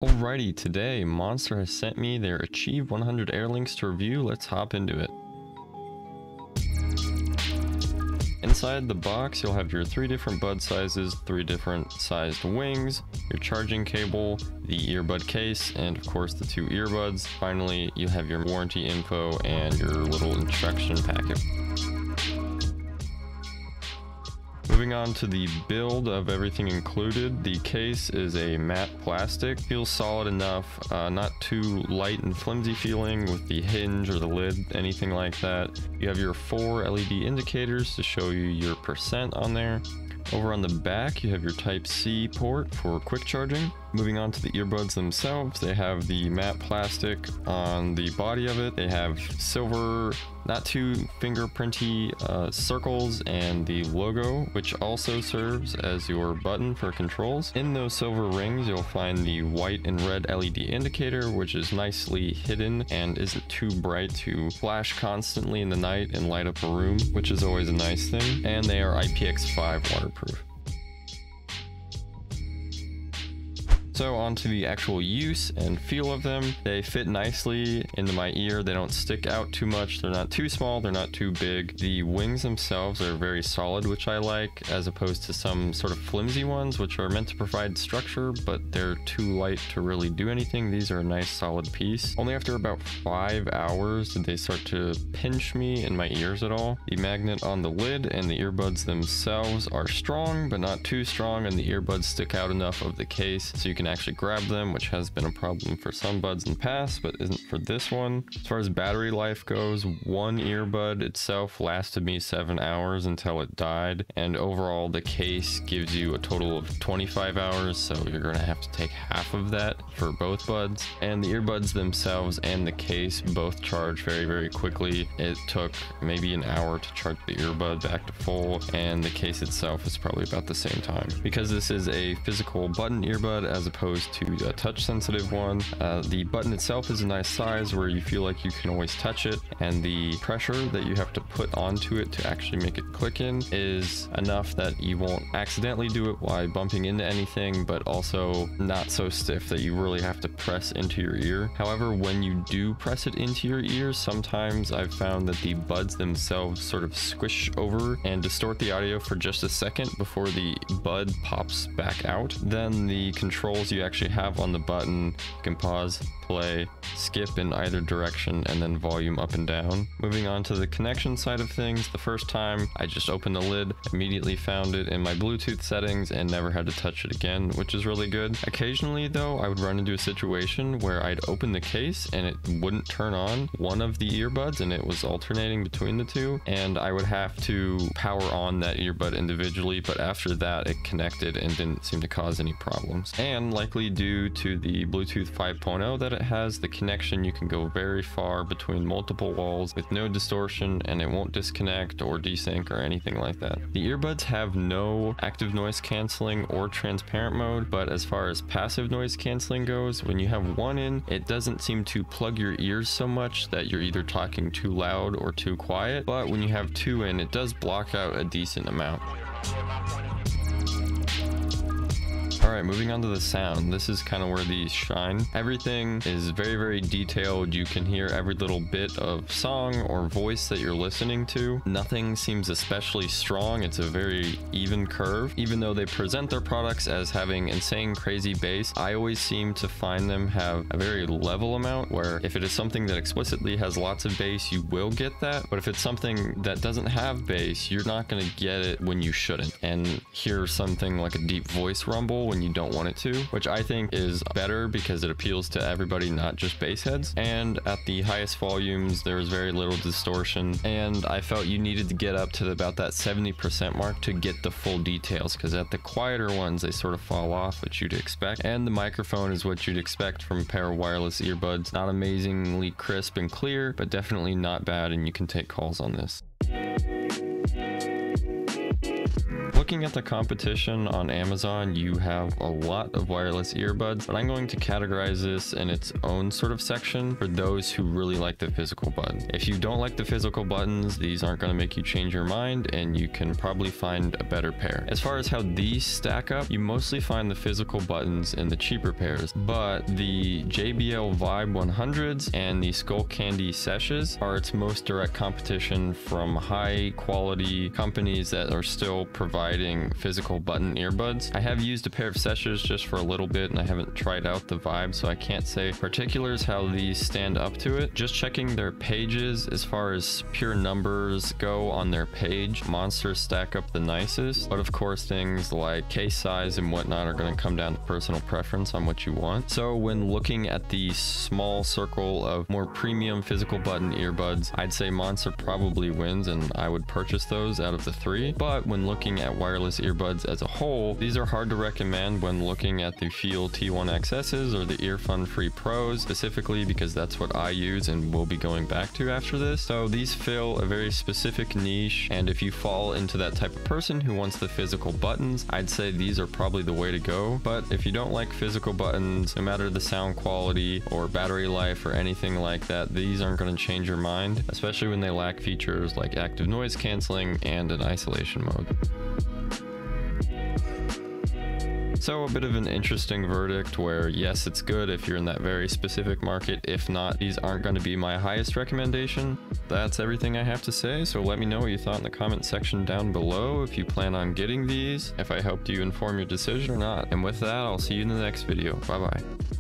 Alrighty, today Monster has sent me their Achieve 100 Airlinks to review. Let's hop into it. Inside the box, you'll have your 3 different bud sizes, 3 different sized wings, your charging cable, the earbud case, and of course the 2 earbuds. Finally, you have your warranty info and your little instruction packet. Moving on to the build of everything included, the case is a matte plastic, feels solid enough, not too light and flimsy feeling with the hinge or the lid, anything like that. You have your 4 LED indicators to show you your percent on there. Over on the back, you have your Type-C port for quick charging. Moving on to the earbuds themselves, they have the matte plastic on the body of it. They have silver, not too fingerprinty circles and the logo, which also serves as your button for controls. In those silver rings, you'll find the white and red LED indicator, which is nicely hidden and isn't too bright to flash constantly in the night and light up a room, which is always a nice thing. And they are IPX5 waterproof. So onto the actual use and feel of them. They fit nicely into my ear. They don't stick out too much. They're not too small. They're not too big. The wings themselves are very solid, which I like, as opposed to some sort of flimsy ones, which are meant to provide structure, but they're too light to really do anything. These are a nice solid piece. Only after about 5 hours did they start to pinch me in my ears at all. The magnet on the lid and the earbuds themselves are strong, but not too strong, and the earbuds stick out enough of the case so you can actually grab them, which has been a problem for some buds in the past, but isn't for this one. As far as battery life goes, one earbud itself lasted me 7 hours until it died, and overall the case gives you a total of 25 hours, so you're gonna have to take half of that for both buds. And the earbuds themselves and the case both charge very quickly. It took maybe an hour to charge the earbud back to full, and the case itself is probably about the same time. Because this is a physical button earbud as opposed to a touch sensitive one, the button itself is a nice size where you feel like you can always touch it, and the pressure that you have to put onto it to actually make it click in is enough that you won't accidentally do it while bumping into anything, but also not so stiff that you really have to press into your ear. However, when you do press it into your ear, sometimes I've found that the buds themselves sort of squish over and distort the audio for just a second before the bud pops back out. Then the controls you actually have on the button, you can pause, play, skip in either direction, and then volume up and down. Moving on to the connection side of things, the first time I just opened the lid, immediately found it in my Bluetooth settings and never had to touch it again, which is really good. Occasionally though, I would run into a situation where I'd open the case and it wouldn't turn on one of the earbuds and it was alternating between the two, and I would have to power on that earbud individually, but after that it connected and didn't seem to cause any problems. And likely due to the Bluetooth 5.0 that it has, the connection, you can go very far between multiple walls with no distortion, and it won't disconnect or desync or anything like that. The earbuds have no active noise canceling or transparent mode, but as far as passive noise canceling goes, when you have one in, it doesn't seem to plug your ears so much that you're either talking too loud or too quiet, but when you have 2 in, it does block out a decent amount. Alright, moving on to the sound. This is kind of where these shine. Everything is very detailed. You can hear every little bit of song or voice that you're listening to. Nothing seems especially strong. It's a very even curve. Even though they present their products as having insane crazy bass, I always seem to find them have a very level amount, where if it is something that explicitly has lots of bass, you will get that. But if it's something that doesn't have bass, you're not going to get it when you shouldn't, and hear something like a deep voice rumble when you don't want it to, which I think is better because it appeals to everybody, not just bass heads. And at the highest volumes, there's very little distortion, and I felt you needed to get up to about that 70% mark to get the full details, because at the quieter ones they sort of fall off, which you'd expect. And the microphone is what you'd expect from a pair of wireless earbuds. Not amazingly crisp and clear, but definitely not bad, and you can take calls on this. looking at the competition on Amazon, you have a lot of wireless earbuds, but I'm going to categorize this in its own sort of section for those who really like the physical button. If you don't like the physical buttons, these aren't going to make you change your mind, and you can probably find a better pair. As far as how these stack up, you mostly find the physical buttons in the cheaper pairs, but the JBL Vibe 100s and the Skullcandy Seshes are its most direct competition from high quality companies that are still providing physical button earbuds. I have used a pair of Seshes just for a little bit, and I haven't tried out the Vibe, so I can't say particulars how these stand up to it. Just checking their pages, as far as pure numbers go on their page, Monsters stack up the nicest, but of course things like case size and whatnot are going to come down to personal preference on what you want. So when looking at the small circle of more premium physical button earbuds, I'd say Monster probably wins, and I would purchase those out of the three. But when looking at wireless earbuds as a whole, these are hard to recommend when looking at the Feel T1XSs or the Earfun Free Pros, specifically because that's what I use and will be going back to after this. So these fill a very specific niche, and if you fall into that type of person who wants the physical buttons, I'd say these are probably the way to go. But if you don't like physical buttons, no matter the sound quality or battery life or anything like that, these aren't going to change your mind, especially when they lack features like active noise canceling and an isolation mode. So a bit of an interesting verdict where, yes, it's good if you're in that very specific market. If not, these aren't going to be my highest recommendation. That's everything I have to say, so let me know what you thought in the comment section down below, if you plan on getting these, if I helped you inform your decision or not. And with that, I'll see you in the next video. Bye bye.